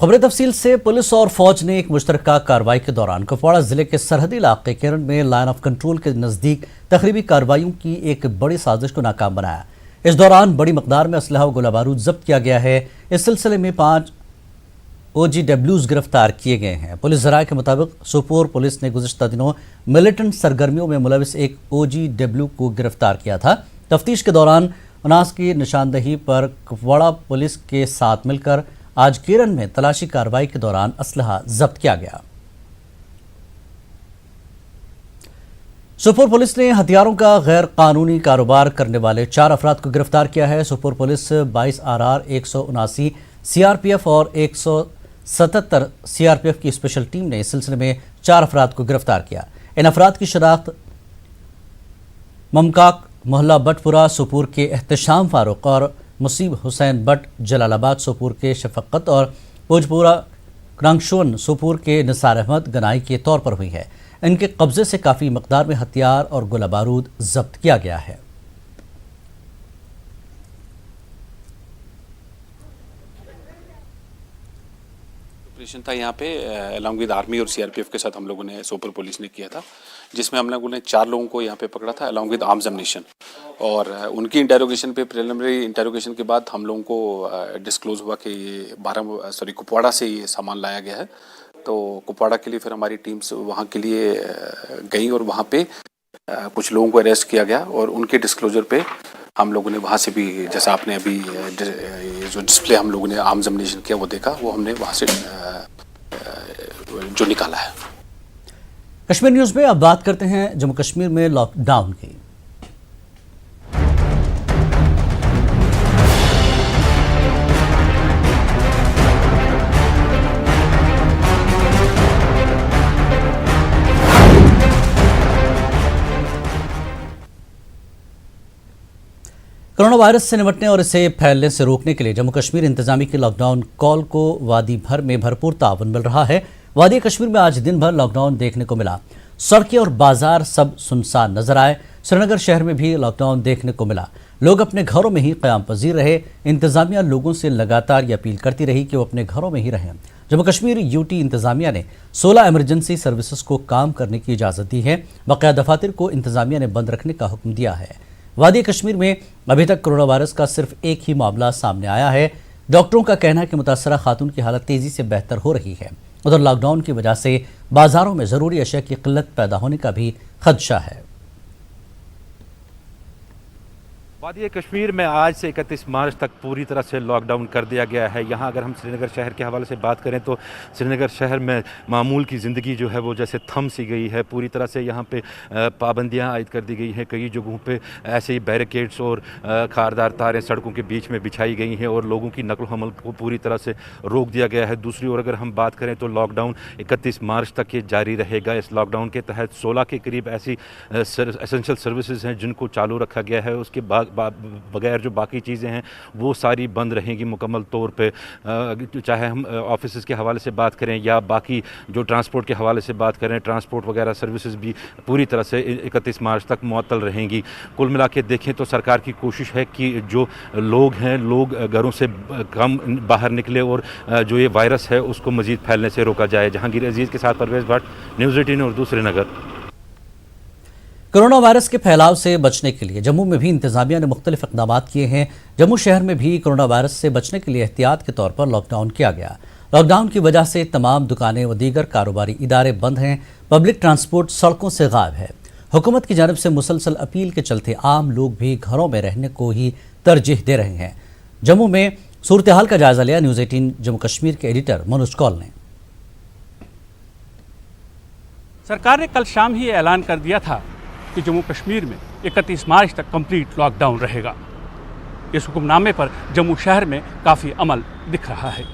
खबरें तफसील से। पुलिस और फौज ने एक मुश्तरका कार्रवाई के दौरान कुपवाड़ा जिले के सरहदी इलाके केरन में लाइन ऑफ कंट्रोल के नजदीक तकरीबी कार्रवाइयों की एक बड़ी साजिश को नाकाम बनाया। इस दौरान बड़ी मकदार में असलहा और गोला बारूद जब्त किया गया है। इस सिलसिले में 5 OGWs गिरफ्तार किए गए हैं। पुलिस जराये के मुताबिक सोपोर पुलिस ने गुज़िश्ता दिनों मिलिटेंट सरगर्मियों में मुलविस एक OGW को गिरफ्तार किया था। तफ्तीश के दौरान अनास की निशानदही पर कुपवाड़ा पुलिस के साथ मिलकर आज केरन में तलाशी कार्रवाई के दौरान असलहा जब्त किया गया। सोपोर पुलिस ने हथियारों का गैर कानूनी कारोबार करने वाले 4 अफराद को गिरफ्तार किया है। सोपोर पुलिस 22 RR 179 CRPF और 177 CRPF की स्पेशल टीम ने इस सिलसिले में 4 अफराद को गिरफ्तार किया। इन अफराद की शनाख्त ममकाक मोहल्ला बटपुरा सोपोर के एहतशाम फारूक और मुसीब हुसैन बट जलालाबाद सोपोर के शफकत और भोजपुरा क्रांगशोन सोपोर के निसार अहमद गनाई के तौर पर हुई है। इनके कब्जे से काफ़ी मकदार में हथियार और गोला बारूद जब्त किया गया है। ऑपरेशन था यहाँ पे अलॉन्ग विद आर्मी और CRPF के साथ हम लोगों ने सोपोर पुलिस ने किया था, जिसमें हम लोगों ने 4 लोगों को यहाँ पे पकड़ा था अलॉन्ग विद आर्म्स एम्युनिशन। और उनकी इंटेरोगेशन पे प्रिलिमिनरी इंटेरोगेशन के बाद हम लोगों को डिस्क्लोज हुआ कि ये कुपवाड़ा से ये सामान लाया गया है। तो कुपवाड़ा के लिए फिर हमारी टीम्स वहाँ के लिए गई और वहाँ पे कुछ लोगों को अरेस्ट किया गया और उनके डिस्क्लोजर पे हम लोगों ने वहाँ से भी, जैसा आपने अभी जो डिस्प्ले हम लोगों ने आर्म्स एम्युनिशन किया वो देखा, वो हमने वहाँ से जो निकाला है। कश्मीर न्यूज़ में अब बात करते हैं जम्मू कश्मीर में लॉकडाउन की। कोरोना वायरस से निपटने और इसे फैलने से रोकने के लिए जम्मू कश्मीर इंतजामी की लॉकडाउन कॉल को वादी भर में भरपूर ताउन मिल रहा है। वादी कश्मीर में आज दिन भर लॉकडाउन देखने को मिला। सड़कें और बाजार सब सुनसान नजर आए। श्रीनगर शहर में भी लॉकडाउन देखने को मिला। लोग अपने घरों में ही क़याम पजीर रहे। इंतजामिया लोगों से लगातार ये अपील करती रही कि वो अपने घरों में ही रहें। जम्मू कश्मीर UT इंतजामिया ने 16 इमरजेंसी सर्विसेज को काम करने की इजाज़त दी है। बकाया दफातर को इंतजामिया ने बंद रखने का हुक्म दिया है। वादी कश्मीर में अभी तक कोरोना वायरस का सिर्फ एक ही मामला सामने आया है। डॉक्टरों का कहना है कि मुतासरा खातून की हालत तेजी से बेहतर हो रही है। उधर लॉकडाउन की वजह से बाजारों में जरूरी अशिया की किल्लत पैदा होने का भी खदशा है। वादी कश्मीर में आज से 31 मार्च तक पूरी तरह से लॉकडाउन कर दिया गया है। यहाँ अगर हम श्रीनगर शहर के हवाले से बात करें तो श्रीनगर शहर में मामूल की ज़िंदगी जो है वो जैसे थम सी गई है। पूरी तरह से यहाँ पे पाबंदियाँ आयद कर दी गई हैं। कई जगहों पे ऐसे ही बैरिकेड्स और खारदार तारें सड़कों के बीच में बिछाई गई हैं और लोगों की नकल हमल को पूरी तरह से रोक दिया गया है। दूसरी ओर अगर हम बात करें तो लॉकडाउन 31 मार्च तक ये जारी रहेगा। इस लॉकडाउन के तहत 16 के करीब ऐसी एसेंशियल सर्विसेज हैं जिनको चालू रखा गया है। उसके बगैर जो बाकी चीज़ें हैं वो सारी बंद रहेंगी मुकम्मल तौर पे। चाहे हम ऑफिस के हवाले से बात करें या बाकी जो ट्रांसपोर्ट के हवाले से बात करें, ट्रांसपोर्ट वगैरह सर्विसेज भी पूरी तरह से 31 मार्च तक मुअत्तल रहेंगी। कुल मिला के देखें तो सरकार की कोशिश है कि जो लोग हैं लोग घरों से कम बाहर निकले और जो ये वायरस है उसको मज़ीद फैलने से रोका जाए। जहांगीर अजीज़ के साथ Parvez Bhat, news 18 Urdu, Srinagar. Corona virus के फैलाव से बचने के लिए जम्मू में भी इंतजामिया ने मुख्तलिफ इक़दाम किए हैं। जम्मू शहर में भी कोरोना वायरस से बचने के लिए एहतियात के तौर पर लॉकडाउन किया गया। लॉकडाउन की वजह से तमाम दुकानें व दीगर कारोबारी इदारे बंद हैं। पब्लिक ट्रांसपोर्ट सड़कों से गायब है। हुकूमत की जानिब से मुसलसल अपील के चलते आम लोग भी घरों में रहने को ही तरजीह दे रहे हैं। जम्मू में सूरत हाल का जायजा लिया न्यूज़ 18 जम्मू कश्मीर के एडिटर मनोज कौल ने। सरकार ने कल शाम ही ऐलान कर दिया था कि जम्मू कश्मीर में 31 मार्च तक कंप्लीट लॉकडाउन रहेगा। इस हुक्मनामे पर जम्मू शहर में काफ़ी अमल दिख रहा है।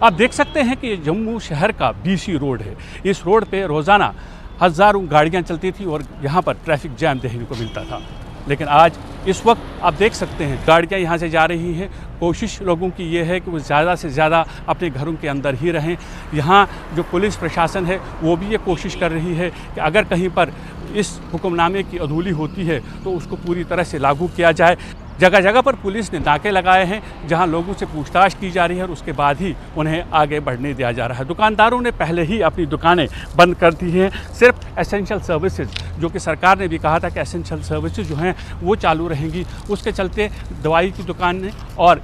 आप देख सकते हैं कि ये जम्मू शहर का BC रोड है। इस रोड पे रोज़ाना हज़ारों गाड़ियां चलती थी और यहाँ पर ट्रैफिक जैम देखने को मिलता था। लेकिन आज इस वक्त आप देख सकते हैं गाड़ियाँ यहाँ से जा रही हैं। कोशिश लोगों की ये है कि वो ज़्यादा से ज़्यादा अपने घरों के अंदर ही रहें। यहाँ जो पुलिस प्रशासन है वो भी ये कोशिश कर रही है कि अगर कहीं पर इस हुक्मनामे की अदूली होती है तो उसको पूरी तरह से लागू किया जाए। जगह जगह पर पुलिस ने नाके लगाए हैं जहां लोगों से पूछताछ की जा रही है और उसके बाद ही उन्हें आगे बढ़ने दिया जा रहा है। दुकानदारों ने पहले ही अपनी दुकानें बंद कर दी हैं। सिर्फ एसेंशियल सर्विसेज, जो कि सरकार ने भी कहा था कि एसेंशियल सर्विसेज जो हैं वो चालू रहेंगी, उसके चलते दवाई की दुकानें और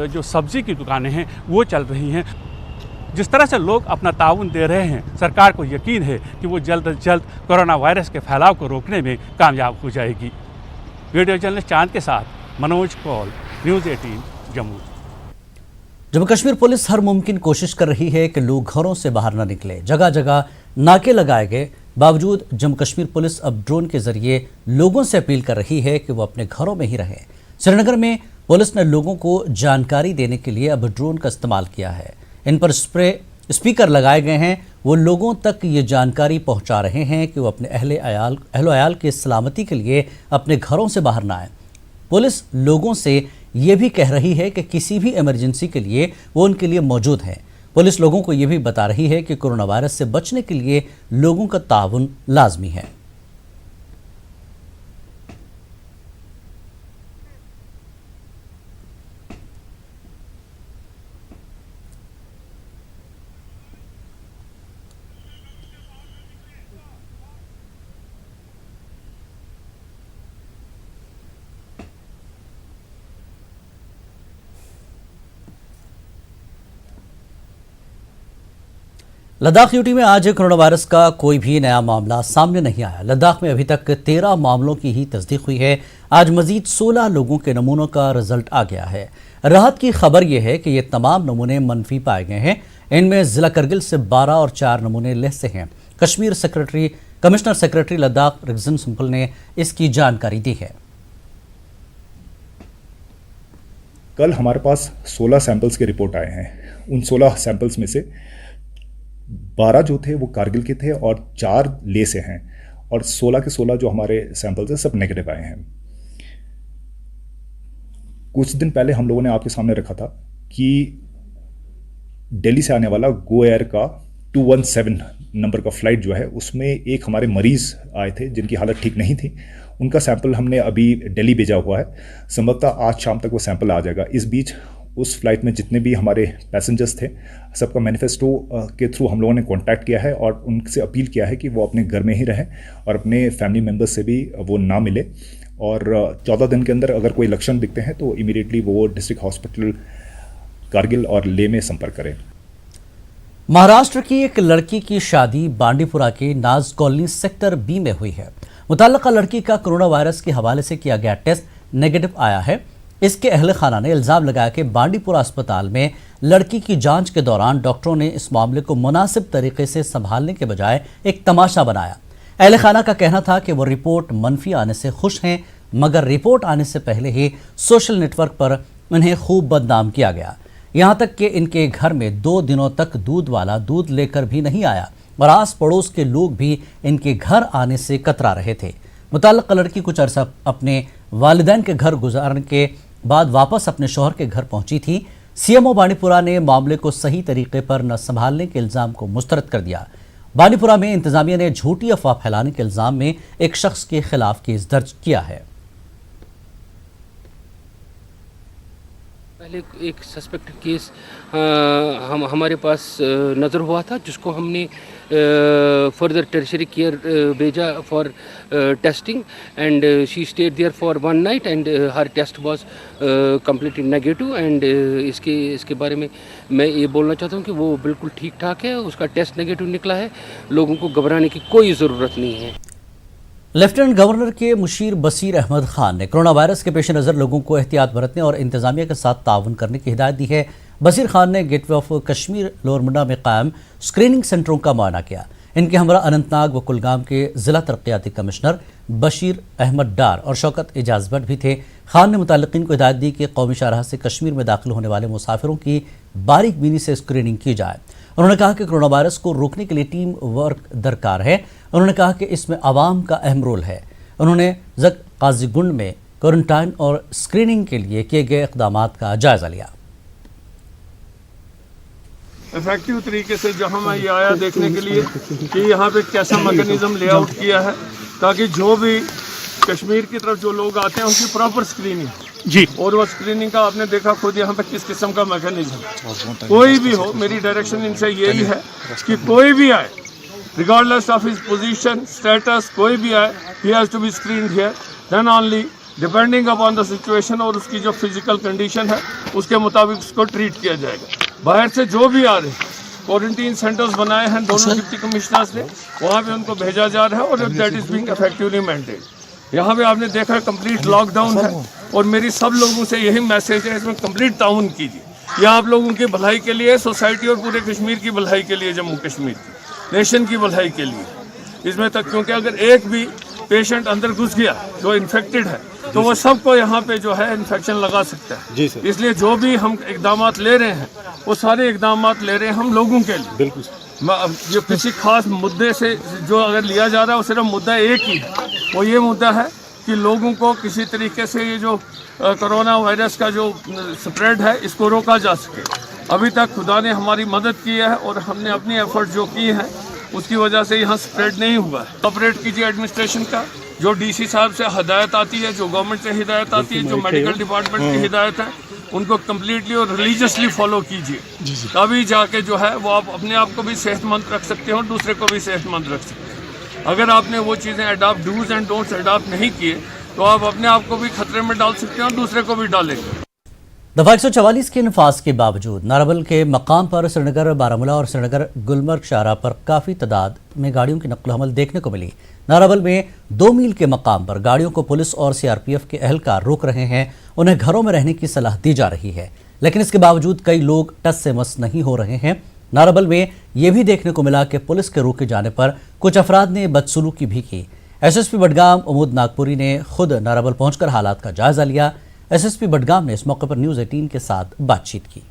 जो सब्ज़ी की दुकानें हैं वो चल रही हैं। जिस तरह से लोग अपना ताउन दे रहे हैं, सरकार को यकीन है कि वो जल्द से जल्द कोरोना वायरस के फैलाव को रोकने में कामयाब हो जाएगी। वीडियो जर्नलिस्ट चांद के साथ मनोज कौल, न्यूज़ 18 जम्मू। जम्मू कश्मीर पुलिस हर मुमकिन कोशिश कर रही है कि लोग घरों से बाहर न निकले। जगह जगह नाके लगाए गए बावजूद जम्मू कश्मीर पुलिस अब ड्रोन के जरिए लोगों से अपील कर रही है कि वो अपने घरों में ही रहें। श्रीनगर में पुलिस ने लोगों को जानकारी देने के लिए अब ड्रोन का इस्तेमाल किया है। इन पर स्पीकर लगाए गए हैं। वो लोगों तक ये जानकारी पहुंचा रहे हैं कि वो अपने अहलो अयाल की सलामती के लिए अपने घरों से बाहर ना आए। पुलिस लोगों से ये भी कह रही है कि किसी भी इमरजेंसी के लिए वो उनके लिए मौजूद हैं। पुलिस लोगों को ये भी बता रही है कि कोरोना वायरस से बचने के लिए लोगों का ताउन लाजमी है। लद्दाख यूटी में आज कोरोना वायरस का कोई भी नया मामला सामने नहीं आया। लद्दाख में अभी तक 13 मामलों की ही तस्दीक हुई है। आज मजीद 16 लोगों के नमूनों का रिजल्ट आ गया है। राहत की खबर यह है कि ये तमाम नमूने मनफी पाए गए हैं। इनमें जिला करगिल से 12 और 4 नमूने लेह से हैं। कमिश्नर सेक्रेटरी लद्दाख रिगजन सिंपल ने इसकी जानकारी दी है। कल हमारे पास 16 सैंपल्स के रिपोर्ट आए हैं। उन 16 सैंपल्स में से 12 जो थे वो कारगिल के थे और 4 लेह से हैं, और 16 के 16 जो हमारे सैंपल्स हैं सब नेगेटिव आए हैं। कुछ दिन पहले हम लोगों ने आपके सामने रखा था कि दिल्ली से आने वाला गो एयर का 217 नंबर का फ्लाइट जो है उसमें एक हमारे मरीज आए थे जिनकी हालत ठीक नहीं थी। उनका सैंपल हमने अभी दिल्ली भेजा हुआ है। संभवतः आज शाम तक वो सैंपल आ जाएगा। इस बीच उस फ्लाइट में जितने भी हमारे पैसेंजर्स थे सबका मैनिफेस्टो के थ्रू हम लोगों ने कांटेक्ट किया है और उनसे अपील किया है कि वो अपने घर में ही रहें और अपने फैमिली मेम्बर्स से भी वो ना मिले, और 14 दिन के अंदर अगर कोई लक्षण दिखते हैं तो इमीडिएटली वो डिस्ट्रिक्ट हॉस्पिटल कारगिल और लेह में संपर्क करें। महाराष्ट्र की एक लड़की की शादी बांडीपुरा के नाज कॉलोनी सेक्टर बी में हुई है। मुतल्लका लड़की का कोरोना वायरस के हवाले से किया गया टेस्ट नेगेटिव आया है। इसके अहले खाना ने इल्ज़ाम लगाया कि बांडीपुरा अस्पताल में लड़की की जांच के दौरान डॉक्टरों ने इस मामले को मुनासिब तरीके से संभालने के बजाय एक तमाशा बनाया। अहले खाना का कहना था कि वो रिपोर्ट मनफी आने से खुश हैं, मगर रिपोर्ट आने से पहले ही सोशल नेटवर्क पर उन्हें खूब बदनाम किया गया। यहाँ तक कि इनके घर में 2 दिनों तक दूध वाला दूध लेकर भी नहीं आया और आस पड़ोस के लोग भी इनके घर आने से कतरा रहे थे। मुतल्लिका लड़की कुछ अरसा अपने वालिदैन के घर गुजारने के बाद वापस अपने शौहर के घर पहुंची थी। सीएमओ बांडीपुरा ने मामले को सही तरीके पर न संभालने के इल्ज़ाम को मुस्तरद कर दिया। बांडीपुरा में इंतजामिया ने झूठी अफवाह फैलाने के इल्ज़ाम में एक शख्स के खिलाफ केस दर्ज किया है। पहले एक सस्पेक्टेड केस हमारे पास नज़र हुआ था, जिसको हमने फर्दर टर्शरी केयर भेजा for testing, and she stayed there for 1 night and her test was completely negative. And इसके बारे में मैं ये बोलना चाहता हूँ कि वो बिल्कुल ठीक ठाक है, उसका टेस्ट नेगेटिव निकला है। लोगों को घबराने की कोई ज़रूरत नहीं है। लेफ्टिनेंट गवर्नर के मुशीर बसीर अहमद खान ने कोरोना वायरस के पेश नज़र लोगों को एहतियात बरतने और इंतजामिया के साथ ताउन करने की हिदायत दी है। बसीर खान ने गेटवे ऑफ कश्मीर लोअर मुंडा में कायम स्क्रीनिंग सेंटरों का मुआयना किया। इनके हमरा अनंतनाग व कुलगाम के जिला तरक्याती कमिश्नर बशीर अहमद डार और शौकत एजाज भट्ट भी थे। खान ने मुताल्लिकीन को हिदायत दी कि कौमी शाहराह से कश्मीर में दाखिल होने वाले मुसाफिरों की बारीक बीनी से स्क्रीनिंग की जाए। उन्होंने कहा कि कोरोना वायरस को रोकने के लिए टीम वर्क दरकार है। उन्होंने कहा कि इसमें आवाम का अहम रोल है। उन्होंने काजीगुंड में क्वारंटाइन और स्क्रीनिंग के लिए किए गए इक़दाम का जायजा लिया। इफेक्टिव तरीके से जहाँ मैं ये आया देखने के लिए कि यहाँ पे कैसा मैकेनिज्म लेआउट किया है, ताकि जो भी कश्मीर की तरफ जो लोग आते हैं उनकी प्रॉपर स्क्रीनिंग जी। और वो स्क्रीनिंग का आपने देखा खुद यहाँ पे किस किस्म का मैकेनिज्म, कोई भी हो, मेरी डायरेक्शन इनसे यही है कि कोई भी आए regardless of his position, status, कोई भी आए, he has to be screened here, then only depending upon the situation और उसकी जो फिजिकल कंडीशन है उसके मुताबिक उसको ट्रीट किया जाएगा। बाहर से जो भी आ रहे हैं, क्वारंटीन सेंटर्स बनाए हैं दोनों डिप्टी कमिश्नर्स ने, वहाँ पे उनको भेजा जा रहा है और that is being effectively maintained. यहाँ पे आपने देखा कंप्लीट लॉकडाउन है और मेरी सब लोगों से यही मैसेज है, इसमें कंप्लीट ताउन कीजिए। यह आप लोगों की भलाई के लिए, सोसाइटी और पूरे कश्मीर की भलाई के लिए, जम्मू कश्मीर की नेशन की भलाई के लिए इसमें तक, क्योंकि अगर एक भी पेशेंट अंदर घुस गया जो इन्फेक्टेड है तो वो सबको यहाँ पे जो है इन्फेक्शन लगा सकता है जी सर। इसलिए जो भी हम इकदामात ले रहे हैं वो सारे इकदामात ले रहे हैं हम लोगों के लिए। बिल्कुल ये किसी खास मुद्दे से जो अगर लिया जा रहा है वो सिर्फ मुद्दा एक ही है, वो ये मुद्दा है कि लोगों को किसी तरीके से ये जो कोरोना वायरस का जो स्प्रेड है इसको रोका जा सके। अभी तक खुदा ने हमारी मदद की है और हमने अपनी एफर्ट जो की है उसकी वजह से यहाँ स्प्रेड नहीं हुआ है। ऑपरेट कीजिए एडमिनिस्ट्रेशन का, जो डीसी साहब से हिदायत आती है, जो गवर्नमेंट से हिदायत आती है, जो मेडिकल डिपार्टमेंट की हिदायत है, उनको कम्प्लीटली और रिलीजियसली फॉलो कीजिए। तभी जाके जो है वो आप अपने आप को भी सेहतमंद रख सकते हो और दूसरे को भी सेहतमंद रख सकते हो। अगर आपने वो चीज़ें adopt, dos and don'ts adopt नहीं किए तो आप अपने आप को भी खतरे में डाल सकते हैं और दूसरे को भी डालेंगे। दफा 144 के नफाज के बावजूद नाराबल के मकाम पर श्रीनगर, बारामूला और श्रीनगर गुलमर्ग शाहराह पर काफ़ी तादाद में गाड़ियों की नक्ल हमल देखने को मिली। नाराबल में 2 मील के मकाम पर गाड़ियों को पुलिस और सीआरपीएफ के एहलकार रोक रहे हैं। उन्हें घरों में रहने की सलाह दी जा रही है, लेकिन इसके बावजूद कई लोग टस से मस नहीं हो रहे हैं। नाराबल में यह भी देखने को मिला कि पुलिस के रोके जाने पर कुछ अफराद ने बदसलूकी भी की। एसएसपी बडगाम उमूद नागपुरी ने खुद नाराबल पहुंचकर हालात का जायजा लिया। एसएसपी बडगाम ने इस मौके पर न्यूज़ 18 के साथ बातचीत की।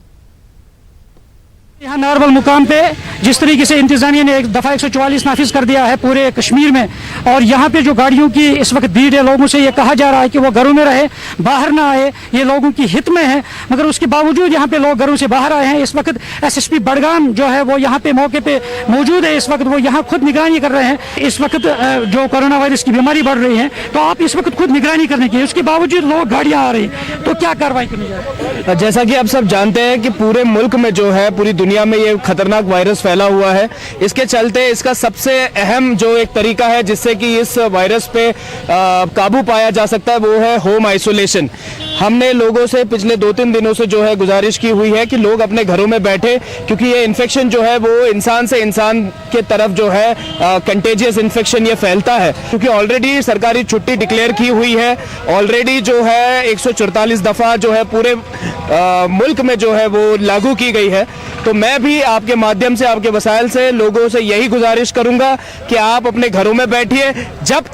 यहाँ नारबल मुकाम पे जिस तरीके से इंतजामिया ने एक दफ़ा 144 नाफिज कर दिया है पूरे कश्मीर में, और यहाँ पे जो गाड़ियों की इस वक्त भीड़ है, लोगों से ये कहा जा रहा है कि वो घरों में रहे, बाहर ना आए, ये लोगों की हित में है, मगर उसके बावजूद यहाँ पे लोग घरों से बाहर आए हैं। इस वक्त एसएसपी बडगाम जो है वो यहाँ पे मौके पे मौजूद है। इस वक्त वो यहाँ खुद निगरानी कर रहे हैं। इस वक्त जो कोरोना वायरस की बीमारी बढ़ रही है तो आप इस वक्त खुद निगरानी करने की, उसके बावजूद लोग गाड़ियाँ आ रही, तो क्या कार्रवाई करनी चाहिए? जैसा कि आप सब जानते हैं कि पूरे मुल्क में जो है, पूरी दुनिया में ये खतरनाक वायरस फैला हुआ है। इसके चलते इसका सबसे अहम जो एक तरीका है जिससे कि इस वायरस पे काबू पाया जा सकता है वो है होम आइसोलेशन। हमने लोगों से पिछले 2-3 दिनों से जो है गुजारिश की हुई है कि लोग अपने घरों में बैठे, क्योंकि ये इन्फेक्शन जो है वो इंसान से इंसान के तरफ जो है कंटेजियस इन्फेक्शन ये फैलता है। क्योंकि ऑलरेडी सरकारी छुट्टी डिक्लेयर की हुई है, ऑलरेडी जो है 144 दफ़ा जो है पूरे मुल्क में जो है वो लागू की गई है। तो मैं भी आपके माध्यम से, आपके वसाइल से लोगों से यही गुजारिश करूंगा कि आप अपने घरों में बैठिए जब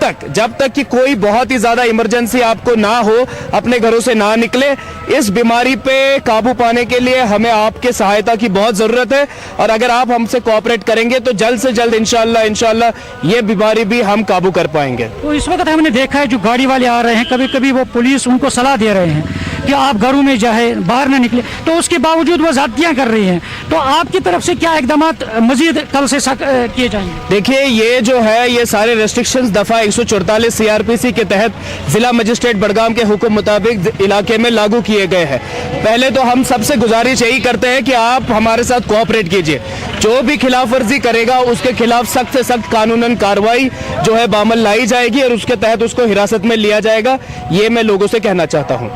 तक कि कोई बहुत ही ज़्यादा इमरजेंसी आपको ना हो, अपने घरों से ना निकले। इस बीमारी पे काबू पाने के लिए हमें आपके सहायता की बहुत ज़रूरत है, और अगर आप हमसे कोऑपरेट करेंगे तो जल्द से जल्द इंशाल्लाह ये बीमारी भी हम काबू कर पाएंगे। तो इस वक्त हमने देखा है जो गाड़ी वाले आ रहे हैं, कभी कभी वो पुलिस उनको सलाह दे रहे हैं कि आप घरों में जाए, बाहर ना निकले, तो उसके बावजूद वो ज़्यादतियाँ कर रही हैं। तो आपकी तरफ से क्या इकदाम मजीद कल से किए जाएंगे? देखिए, ये जो है ये सारे रेस्ट्रिक्शंस दफ़ा 144 सीआरपीसी के तहत जिला मजिस्ट्रेट बडगाम के हुक्म मुताबिक इलाके में लागू किए गए हैं। पहले तो हम सबसे गुजारिश यही करते हैं कि आप हमारे साथ कोऑपरेट कीजिए। जो भी खिलाफ वर्जी करेगा उसके खिलाफ सख्त से सख्त कानूनन कार्रवाई जो है बामल लाई जाएगी और उसके तहत उसको हिरासत में लिया जाएगा। ये मैं लोगों से कहना चाहता हूँ।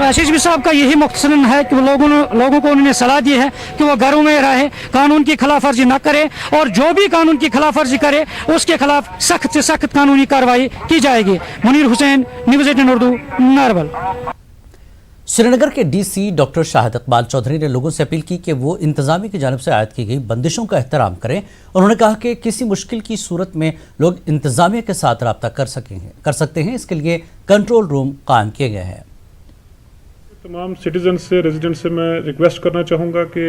एसएसपी साहब का यही मकसद है कि लोगों को उन्होंने सलाह दी है कि वो घरों में रहे, कानून की खिलाफ वर्जी न करे, और जो भी कानून की खिलाफ वर्जी करे उसके खिलाफ सख्त से सख्त कानूनी कार्रवाई की जाएगी। मुनीर हुसैन, न्यूज़ 18 उर्दू, नारबल। श्रीनगर के डीसी डॉक्टर शाहिद इकबाल चौधरी ने लोगों से अपील की कि वो इंतजामिया की जानिब से आयद की गई बंदिशों का एहतराम करें। उन्होंने कहा कि किसी मुश्किल की सूरत में लोग इंतजामिया के साथ रब्ता कर सकते हैं। इसके लिए कंट्रोल रूम कायम किए गए हैं। तमाम सिटीजन से, रेजिडेंट से मैं रिक्वेस्ट करना चाहूँगा कि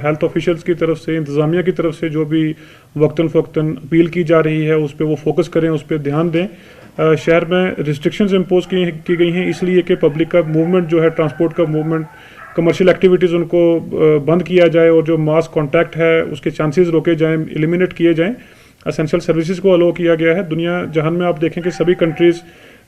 हेल्थ ऑफिशियल्स की तरफ से, इंतज़ामिया की तरफ से जो भी वक्तन फ़वक्तन अपील की जा रही है उस पर वो फोकस करें, उस पर ध्यान दें। शहर में रिस्ट्रिक्शंस इम्पोज की गई हैं इसलिए कि पब्लिक का मूवमेंट जो है, ट्रांसपोर्ट का मूवमेंट, कमर्शियल एक्टिविटीज़ उनको बंद किया जाए और जो मास कॉन्टैक्ट है उसके चांसेस रोके जाएँ, एलिमिनेट किए जाएँ। एसेंशियल सर्विसेज को अलो किया गया है। दुनिया जहान में आप देखें कि सभी कंट्रीज़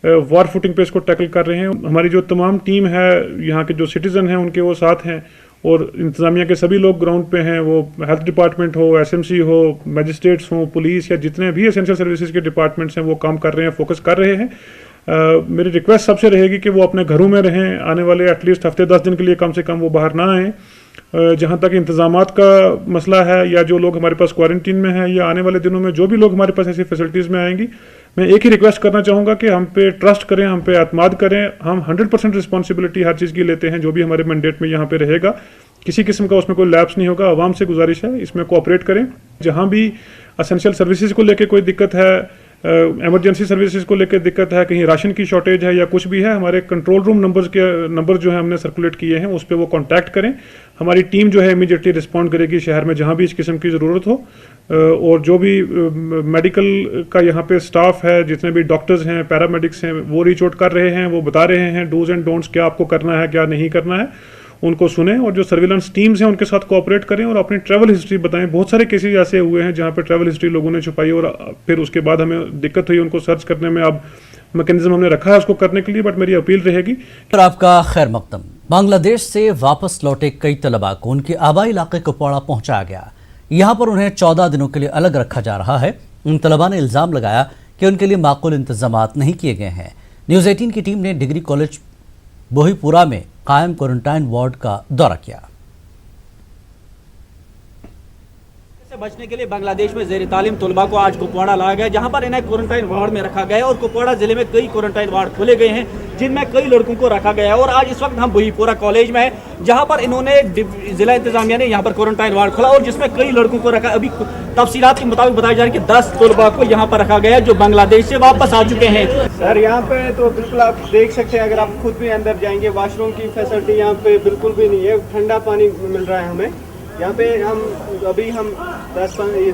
वार फुटिंग पे इसको टैकल कर रहे हैं। हमारी जो तमाम टीम है, यहाँ के जो सिटीज़न हैं उनके वो साथ हैं, और इंतज़ामिया के सभी लोग ग्राउंड पे हैं, वो हेल्थ डिपार्टमेंट हो, एसएमसी हो, मजिस्ट्रेट्स हो, पुलिस या जितने भी एसेंशियल सर्विसेज के डिपार्टमेंट्स हैं वो काम कर रहे हैं, फोकस कर रहे हैं। मेरी रिक्वेस्ट सबसे रहेगी कि वो अपने घरों में रहें, आने वाले एटलीस्ट हफ्ते 10 दिन के लिए कम से कम वो बाहर ना आएँ। जहाँ तक इंतज़ामात का मसला है, या जो लोग हमारे पास क्वारंटीन में हैं, या आने वाले दिनों में जो भी लोग हमारे पास ऐसी फैसिलिटीज़ में आएंगी, मैं एक ही रिक्वेस्ट करना चाहूँगा कि हम पे ट्रस्ट करें, हम पे एतमाद करें। हम 100% रिस्पॉन्सिबिलिटी हर चीज़ की लेते हैं, जो भी हमारे मैंडेट में यहाँ पे रहेगा, किसी किस्म का उसमें कोई लैप्स नहीं होगा। आवाम से गुजारिश है इसमें कोऑपरेट करें। जहाँ भी एसेंशियल सर्विसेज को लेके कोई दिक्कत है, इमरजेंसी सर्विसेज को लेकर दिक्कत है, कहीं राशन की शॉर्टेज है या कुछ भी है, हमारे कंट्रोल रूम नंबर जो है हमने सर्कुलेट किए हैं, उस पर वो कांटेक्ट करें। हमारी टीम जो है इमीडिएटली रिस्पॉन्ड करेगी शहर में जहां भी इस किस्म की ज़रूरत हो। और जो भी मेडिकल का यहाँ पे स्टाफ है, जितने भी डॉक्टर्स हैं, पैरामेडिक्स हैं, वो रीच आउट कर रहे हैं, वो बता रहे हैं डूज एंड डोंट्स, क्या आपको करना है क्या नहीं करना है, उनको सुने। और जो सर्विलेंस टीम्स हैं उनके साथ कोऑपरेट करें और अपनी ट्रैवल हिस्ट्री बताएं। बहुत सारे केसेस ऐसे हुए हैं जहाँ पे ट्रैवल हिस्ट्री लोगों ने छुपाई और फिर उसके बाद हमें दिक्कत हुई उनको सर्च करने में। अब मैकेनिज्म हमने रखा है उसको करने के लिए, बट मेरी अपील रहेगी। और आपका खैर मकदम। बांग्लादेश से वापस लौटे कई तलबा को उनके आबाई इलाके कुपवाड़ा पहुंचाया गया। यहाँ पर उन्हें 14 दिनों के लिए अलग रखा जा रहा है। उन तलबा ने इल्ज़ाम लगाया कि उनके लिए माकूल इंतजामात नहीं किए गए हैं। न्यूज़ 18 की टीम ने डिग्री कॉलेज बोहीपुरा में कायम क्वारंटाइन वार्ड का दौरा किया। से बचने के लिए बांग्लादेश में ज़ेर तालीम तलबा को आज कुपवाड़ा लाया गया, जहां पर इन्हें क्वारंटाइन वार्ड में रखा गया और कुपवाड़ा जिले में कई क्वारंटाइन वार्ड खोले गए हैं जिनमें कई लड़कों को रखा गया है। और आज इस वक्त हम बोहीपुरा कॉलेज में हैं जहां पर इन्होंने जिला इंतजामिया ने यहां पर क्वारंटाइन वार्ड खोला और जिसमें कई लड़कों को रखा। अभी तफसीलात के मुताबिक बताया जा रहा है कि 10 तलबा को यहाँ पर रखा गया जो बांग्लादेश से वापस आ चुके हैं। सर यहाँ पे तो बिल्कुल आप देख सकते हैं, अगर आप खुद भी अंदर जाएंगे, वॉशरूम की फैसिलिटी यहाँ पे बिल्कुल भी नहीं है। ठंडा पानी मिल रहा है हमें यहाँ पे। हम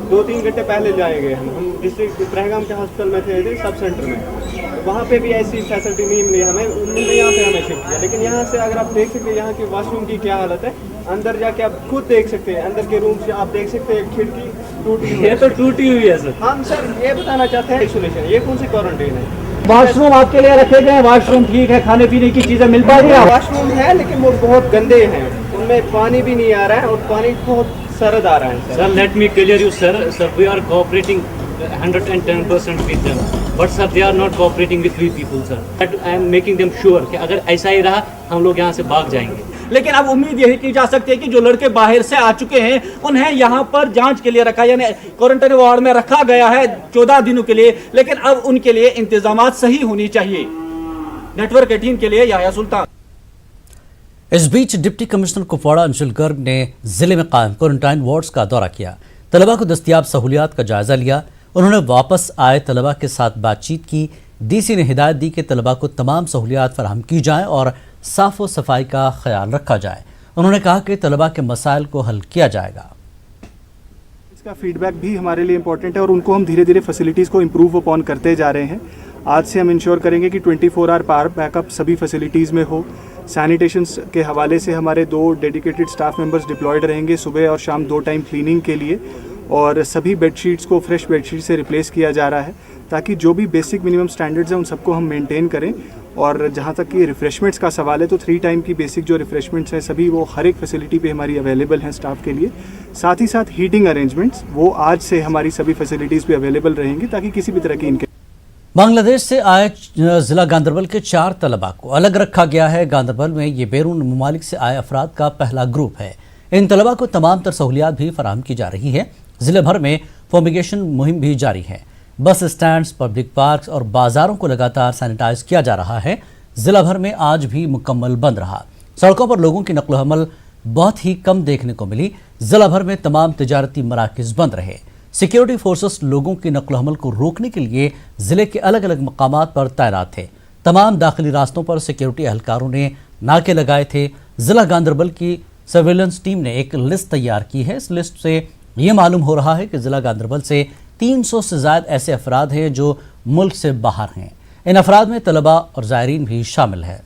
2-3 घंटे पहले जाएंगे। हम डिस्ट्रिक्ट त्रहगाम के हॉस्पिटल में थे सब सेंटर में, वहाँ पे भी ऐसी फैसिलिटी नहीं मिली हमें। उन्होंने यहाँ पे हमें शिफ्ट किया। लेकिन यहाँ से अगर आप देख सकते हैं यहाँ की वॉशरूम की क्या हालत है, अंदर जाके आप खुद देख सकते हैं। अंदर के रूम से आप देख सकते हैं खिड़की टूटी हुई है। तो टूटी हुई है सर। हम सर ये बताना चाहते हैं आइसोलेशन, ये कौन सी क्वारंटाइन है? वॉशरूम आपके लिए रखे गए हैं, वॉशरूम ठीक है, खाने पीने की चीजें मिल पा रही है? वॉशरूम है लेकिन वो बहुत गंदे हैं, उनमें पानी भी नहीं आ रहा है और पानी बहुत सरद आ रहा है। Sir, let me clear you, sir. Sir, we are cooperating 110% with them. But sir, they are not cooperating with we people, sir. I am making them sure कि अगर ऐसा ही रहा हम लोग यहाँ से भाग जाएंगे। लेकिन अब उम्मीद यही की जा सकती है कि जो लड़के बाहर से आ चुके हैं उन्हें यहाँ पर जांच के लिए रखा, यानी क्वारंटाइन वार्ड में रखा गया है 14 दिनों के लिए। लेकिन अब उनके लिए इंतजामात सही होनी चाहिए। नेटवर्क 18 के लिए याया सुल्तान। इस बीच डिप्टी कमिश्नर कुपवाड़ा अंशुल गर्ग ने जिले में कायम क्वारंटाइन वार्ड्स का दौरा किया। तलबा को दस्तियाब सहूलियात का जायजा लिया। उन्होंने वापस आए तलबा के साथ बातचीत की। डीसी ने हिदायत दी कि तलबा को तमाम सहूलियात फराहम की जाएं और साफ व सफाई का ख्याल रखा जाए। उन्होंने कहा कि तलबा के मसाइल को हल किया जाएगा। इसका फीडबैक भी हमारे लिए इंपॉर्टेंट है और उनको हम धीरे धीरे फैसिलिटीज़ को इम्प्रूव अपॉन करते जा रहे हैं। आज से हम इंश्योर करेंगे कि 24 आवर पावर बैकअप सभी फैसिलिटीज़ में हो। सैनिटेशन के हवाले से हमारे 2 डेडिकेटेड स्टाफ मेंबर्स डिप्लॉयड रहेंगे सुबह और शाम 2 टाइम क्लीनिंग के लिए, और सभी बेडशीट्स को फ्रेश बेडशीट से रिप्लेस किया जा रहा है ताकि जो भी बेसिक मिनिमम स्टैंडर्ड्स हैं उन सबको हम मेंटेन करें। और जहाँ तक कि रिफ़्रेशमेंट्स का सवाल है तो 3 टाइम की बेसिक जो रिफ़्रेशमेंट्स हैं सभी वो हर एक फैसिलिटी पे हमारी अवेलेबल हैं स्टाफ के लिए। साथ ही साथ हीटिंग अरेंजमेंट्स वो आज से हमारी सभी फैसिलिटीज़ पे अवेलेबल रहेंगी ताकि किसी भी तरह की इनके। बांग्लादेश से आए जिला गांदरबल के 4 तलबा को अलग रखा गया है। गांदरबल में ये बैरून ममालिक से आए अफराद का पहला ग्रुप है। इन तलबा को तमाम तर सहूलियात भी फराहम की जा रही है। जिले भर में फॉर्मिगेशन मुहिम भी जारी है। बस स्टैंड्स, पब्लिक पार्क्स और बाजारों को लगातार सैनिटाइज किया जा रहा है। जिला भर में आज भी मुकम्मल बंद रहा। सड़कों पर लोगों की नकलो हमल बहुत ही कम देखने को मिली। जिला भर में तमाम तिजारती मराकज़ बंद रहे। सिक्योरिटी फोर्सेस लोगों की नकलो हमल को रोकने के लिए जिले के अलग अलग मकामात पर तैनात थे। तमाम दाखिली रास्तों पर सिक्योरिटी एहलकारों ने नाके लगाए थे। जिला गांदरबल की सर्वेलेंस टीम ने एक लिस्ट तैयार की है। इस लिस्ट से ये मालूम हो रहा है कि जिला गांदरबल से 300 से ज़्यादा ऐसे अफराद हैं जो मुल्क से बाहर हैं। इन अफराद में तलबा और ज़ायरीन भी शामिल है।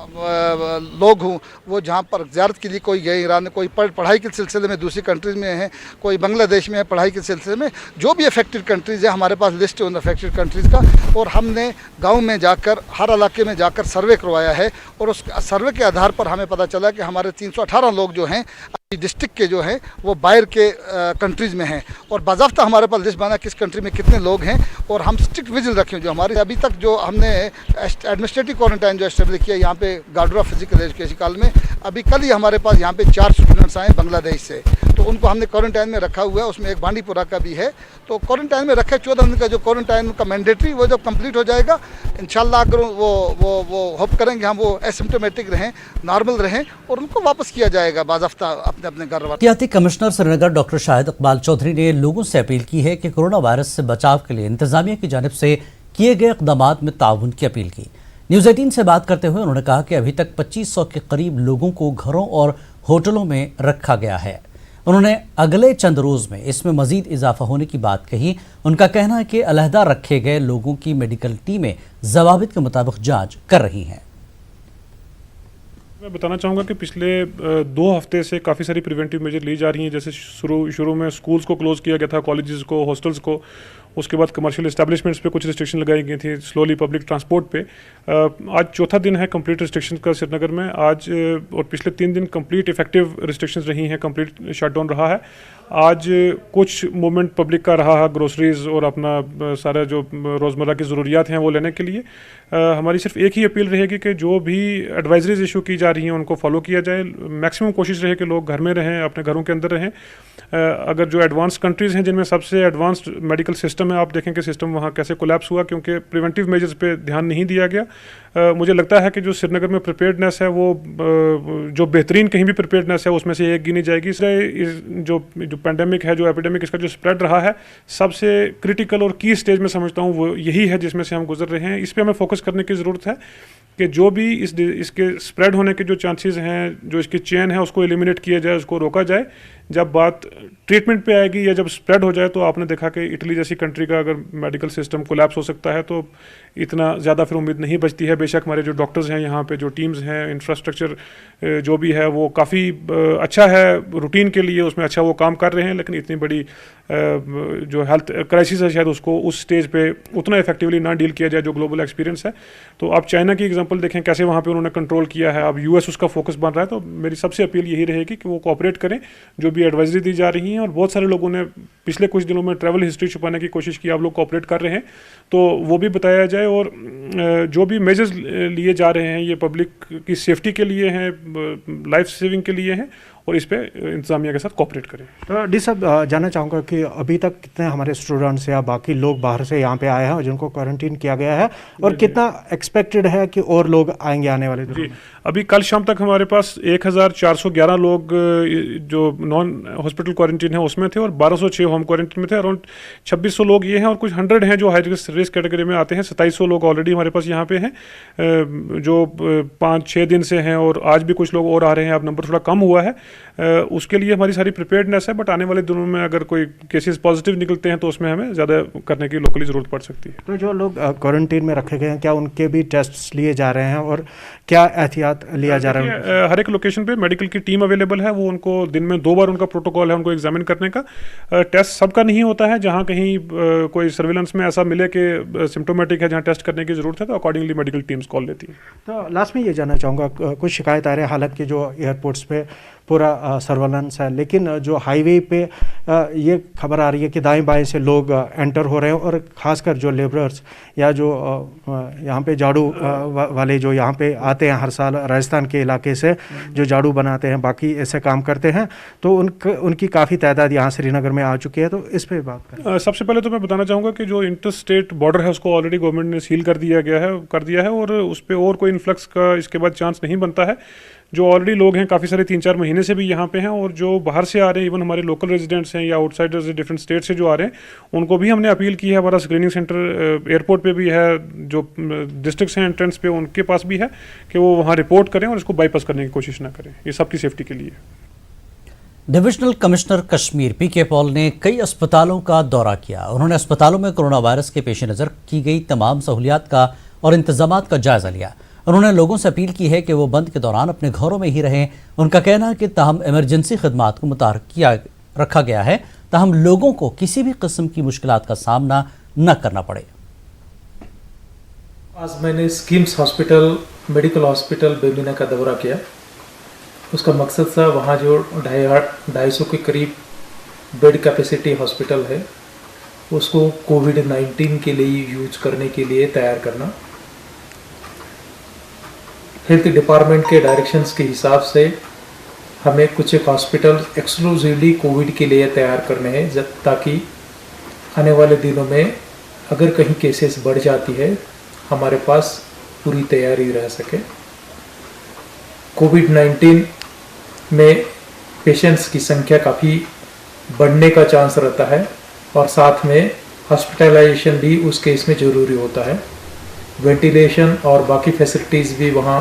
लोग हों, वो जहाँ पर ज़ियारत के लिए कोई गए ईरान में, कोई पढ़ाई के सिलसिले में दूसरी कंट्रीज़ में हैं, कोई बांग्लादेश में है पढ़ाई के सिलसिले में, जो भी अफेक्टेड कंट्रीज़ है हमारे पास लिस्ट है उन अफेक्टेड कंट्रीज़ का। और हमने गाँव में जाकर हर इलाके में जाकर सर्वे करवाया है और उस सर्वे के आधार पर हमें पता चला कि हमारे 318 लोग जो हैं डिस्ट्रिक्ट के जो हैं वो बाहर के कंट्रीज़ में हैं और बाज़ाब्ता हमारे पास लिस्ट बना किस कंट्री में कितने लोग हैं और हम स्ट्रिक्ट विजिल रखें। जो हमारे अभी तक जो हमने एडमिनिस्ट्रेटिव क्वारंटाइन जो एस्टेब्लिश किया यहाँ पे girder of physical education college में, अभी कल ही हमारे पास यहाँ पे 4 स्टूडेंट्स आए बांग्लादेश से, तो उनको हमने क्वारंटाइन में रखा हुआ है। उसमें एक बांडीपुरा का भी है, तो क्वारंटाइन में रखे 14 दिन का जो क्वारंटाइन का मैंडेटरी वो जब कंप्लीट हो जाएगा इंशाल्लाह अगर वो होप करेंगे हम वो एसिम्टोमेटिक रहें, नॉर्मल रहें और उनको वापस किया जाएगा बाज़ाफ्ता अपने घर। एहतियाती कमिश्नर श्रीनगर डॉक्टर शाहिद इकबाल चौधरी ने लोगों से अपील की है कि कोरोना वायरस से बचाव के लिए इंतजामिया की जानिब से किए गए इक़दामात में ताउन की अपील की। न्यूज़ 18 से बात करते हुए उन्होंने कहा कि अभी तक 2500 के करीब लोगों को घरों और होटलों में रखा गया है। उन्होंने अगले चंद रोज में इसमें मजीद इजाफा होने की बात कही। उनका कहना है कि अलहदा रखे गए लोगों की मेडिकल टीमें ज़वाबित के मुताबिक जाँच कर रही हैं। मैं बताना चाहूँगा कि पिछले 2 हफ्ते से काफ़ी सारी प्रिवेंटिव मेजर ली जा रही हैं। जैसे शुरू में स्कूल्स को क्लोज़ किया गया था, कॉलेजेस को, हॉस्टल्स को, उसके बाद कमर्शियल एस्टैब्लिशमेंट्स पे कुछ रिस्ट्रिक्शन लगाई गई थी, स्लोली पब्लिक ट्रांसपोर्ट पे। आज चौथा दिन है कंप्लीट रिस्ट्रिक्शन का श्रीनगर में। आज और पिछले 3 दिन कंप्लीट इफेक्टिव रिस्ट्रिक्शंस रही हैं, कंप्लीट शटडाउन रहा है। आज कुछ मूवमेंट पब्लिक का रहा है ग्रोसरीज़ और अपना सारा जो रोज़मर्रा की ज़रूरियात हैं वो लेने के लिए। हमारी सिर्फ एक ही अपील रहेगी कि जो भी एडवाइजरीज इशू की जा रही हैं उनको फॉलो किया जाए। मैक्सिमम कोशिश रहे कि लोग घर में रहें, अपने घरों के अंदर रहें। अगर जो एडवांस कंट्रीज़ हैं जिनमें सबसे एडवांस्ड मेडिकल सिस्टम है, आप देखें कि सिस्टम वहाँ कैसे कोलैप्स हुआ क्योंकि प्रिवेंटिव मेजर्स पे ध्यान नहीं दिया गया। मुझे लगता है कि जो श्रीनगर में प्रिपेयर्डनेस है वो जो बेहतरीन कहीं भी प्रिपेयर्डनेस है उसमें से एक गिनी जाएगी। इसलिए जो पेंडेमिक है, जो एपिडेमिक, इसका जो स्प्रेड रहा है, सबसे क्रिटिकल और की स्टेज में समझता हूँ वो यही है जिसमें से हम गुजर रहे हैं। इस पर हमें फोकस करने की ज़रूरत है कि जो भी इसके स्प्रेड होने के जो चांसेस हैं, जो इसकी चेन है, उसको एलिमिनेट किया जाए, उसको रोका जाए। जब बात ट्रीटमेंट पे आएगी या जब स्प्रेड हो जाए तो आपने देखा कि इटली जैसी कंट्री का अगर मेडिकल सिस्टम कोलैप्स हो सकता है तो इतना ज़्यादा फिर उम्मीद नहीं बचती है। बेशक हमारे जो डॉक्टर्स हैं यहाँ पे, जो टीम्स हैं, इंफ्रास्ट्रक्चर जो भी है वो काफ़ी अच्छा है रूटीन के लिए, उसमें अच्छा वो काम कर रहे हैं, लेकिन इतनी बड़ी जो हेल्थ क्राइसिस है शायद उसको उस स्टेज पे उतना इफेक्टिवली ना डील किया जाए जो ग्लोबल एक्सपीरियंस है। तो आप चाइना की एग्जांपल देखें कैसे वहाँ पे उन्होंने कंट्रोल किया है, अब यूएस उसका फोकस बन रहा है। तो मेरी सबसे अपील यही रहेगी कि वो कोऑपरेट करें, जो भी एडवाइजरी दी जा रही हैं। और बहुत सारे लोगों ने पिछले कुछ दिनों में ट्रैवल हिस्ट्री छुपाने की कोशिश की, आप लोग कोऑपरेट कर रहे हैं तो वो भी बताया जाए। और जो भी मेजर्स लिए जा रहे हैं ये पब्लिक की सेफ्टी के लिए हैं, लाइफ सेविंग के लिए हैं और इस पे इंतजामिया के साथ कोऑपरेट करें। तो डी साहब, जानना चाहूँगा कि अभी तक कितने हमारे स्टूडेंट्स या बाकी लोग बाहर से यहाँ पे आए हैं और जिनको क्वारंटीन किया गया है और कितना एक्सपेक्टेड है कि और लोग आएंगे आने वाले दिनों में? अभी कल शाम तक हमारे पास 1411 लोग जो नॉन हॉस्पिटल क्वारंटीन है उसमें थे और 1206 होम क्वारंटीन में थे। अराउंड 2600 लोग ये हैं और कुछ 100 हैं जो हाई रिस्क कैटेगरी में आते हैं। 2700 लोग ऑलरेडी हमारे पास यहाँ पे हैं जो 5-6 दिन से हैं और आज भी कुछ लोग और आ रहे हैं। अब नंबर थोड़ा कम हुआ है, उसके लिए हमारी सारी प्रिपेयर्डनेस है। बट आने वाले दिनों में अगर कोई केसेस पॉजिटिव निकलते हैं तो उसमें हमें ज़्यादा करने की लोकली ज़रूरत पड़ सकती है। तो जो लोग क्वारंटीन में रखे गए हैं क्या उनके भी टेस्ट लिए जा रहे हैं और क्या एहतियात लिया जा रहा है? हर एक लोकेशन पे मेडिकल की टीम अवेलेबल है, वो उनको दिन में 2 बार उनका प्रोटोकॉल है उनको एग्जामिन करने का। टेस्ट सबका नहीं होता है, जहाँ कहीं कोई सर्विलेंस में ऐसा मिले कि सिम्टोमेटिक है, जहाँ टेस्ट करने की ज़रूरत है तो अकॉर्डिंगली मेडिकल टीम्स कॉल लेती है। तो लास्ट में ये जानना चाहूँगा, कुछ शिकायत आ रही है हालांकि जो एयरपोर्ट्स पे पूरा सर्वेलेंस है, लेकिन जो हाईवे पे ये खबर आ रही है कि दाएं बाएं से लोग एंटर हो रहे हैं और ख़ासकर जो लेबरर्स या जो यहाँ पे झाड़ू वाले जो यहाँ पे आते हैं हर साल राजस्थान के इलाके से, जो झाड़ू बनाते हैं, बाकी ऐसे काम करते हैं, तो उनकी काफ़ी तादाद यहाँ श्रीनगर में आ चुकी है। तो इस पर बात करें। सबसे पहले तो मैं बताना चाहूँगा कि जो इंटर स्टेट बॉर्डर है उसको ऑलरेडी गवर्नमेंट ने सील कर दिया है और उस पर और कोई इन्फ्लक्स का इसके बाद चांस नहीं बनता है। जो ऑलरेडी लोग हैं काफ़ी सारे 3-4 महीने से भी यहाँ पे हैं और जो बाहर से आ रहे हैं, इवन हमारे लोकल रेजिडेंट्स हैं या आउटसाइडर्स डिफरेंट स्टेट से जो आ रहे हैं, उनको भी हमने अपील की है। हमारा स्क्रीनिंग सेंटर एयरपोर्ट पे भी है, जो डिस्ट्रिक्ट्स हैं एंट्रेंस पे उनके पास भी है कि वो वहाँ रिपोर्ट करें और इसको बाईपास करने की कोशिश ना करें। ये सबकी सेफ्टी के लिए। डिविजनल कमिश्नर कश्मीर पीके पॉल ने कई अस्पतालों का दौरा किया। उन्होंने अस्पतालों में कोरोना वायरस के पेश नज़र की गई तमाम सहूलियात का और इंतजामात का जायजा लिया। उन्होंने लोगों से अपील की है कि वो बंद के दौरान अपने घरों में ही रहें। उनका कहना है कि ताहम इमरजेंसी खदमात को मुतहर्रिक रखा गया है, ताहम लोगों को किसी भी किस्म की मुश्किलात का सामना न करना पड़े। आज मैंने schemes hospital, medical hospital Bemina का दौरा किया। उसका मकसद था वहाँ जो 250 के करीब बेड कैपेसिटी हॉस्पिटल है उसको कोविड-19 के लिए यूज करने के लिए तैयार करना। हेल्थ डिपार्टमेंट के डायरेक्शंस के हिसाब से हमें कुछ एक हॉस्पिटल एक्सक्लूसिवली कोविड के लिए तैयार करने हैं, ताकि आने वाले दिनों में अगर कहीं केसेस बढ़ जाती है हमारे पास पूरी तैयारी रह सके। कोविड-19 में पेशेंट्स की संख्या काफ़ी बढ़ने का चांस रहता है और साथ में हॉस्पिटलाइजेशन भी उस केस में ज़रूरी होता है। वेंटिलेशन और बाकी फैसिलिटीज़ भी वहाँ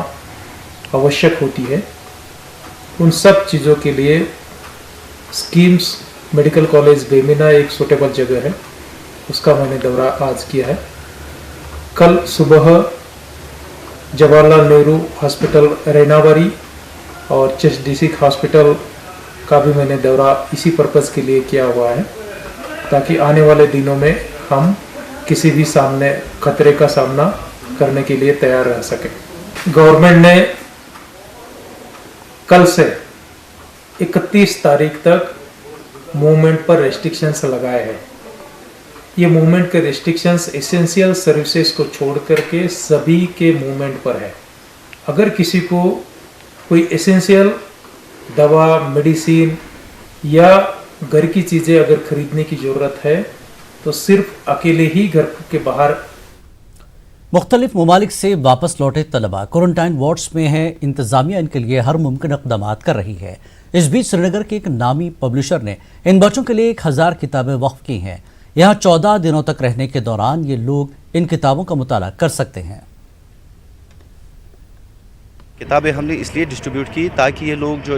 आवश्यक होती है। उन सब चीज़ों के लिए स्कीम्स मेडिकल कॉलेज बेमिना एक सूटेबल जगह है, उसका मैंने दौरा आज किया है। कल सुबह जवाहरलाल नेहरू हॉस्पिटल रैनावरी और चेस्ट डिस्ट्रिक्ट हॉस्पिटल का भी मैंने दौरा इसी पर्पज़ के लिए किया हुआ है, ताकि आने वाले दिनों में हम किसी भी खतरे का सामना करने के लिए तैयार रह सकें। गवर्नमेंट ने कल से 31 तारीख तक मूवमेंट पर रेस्ट्रिक्शंस लगाए हैं। ये मूवमेंट के रेस्ट्रिक्शंस एसेंशियल सर्विसेज को छोड़ करके सभी के मूवमेंट पर है। अगर किसी को कोई एसेंशियल दवा, मेडिसिन या घर की चीज़ें अगर खरीदने की ज़रूरत है तो सिर्फ अकेले ही घर के बाहर। मुख्तलिफ ममालिक से वापस लौटे तलबा क्वारंटाइन वार्ड्स में हैं। इंतजामिया इनके लिए हर मुमकिन इक़दाम कर रही है। इस बीच श्रीनगर के एक नामी पब्लिशर ने इन बच्चों के लिए 1000 किताबें वक्फ की हैं। यहाँ 14 दिनों तक रहने के दौरान ये लोग इन किताबों का मुताला कर सकते हैं। किताबें हमने इसलिए डिस्ट्रीब्यूट की ताकि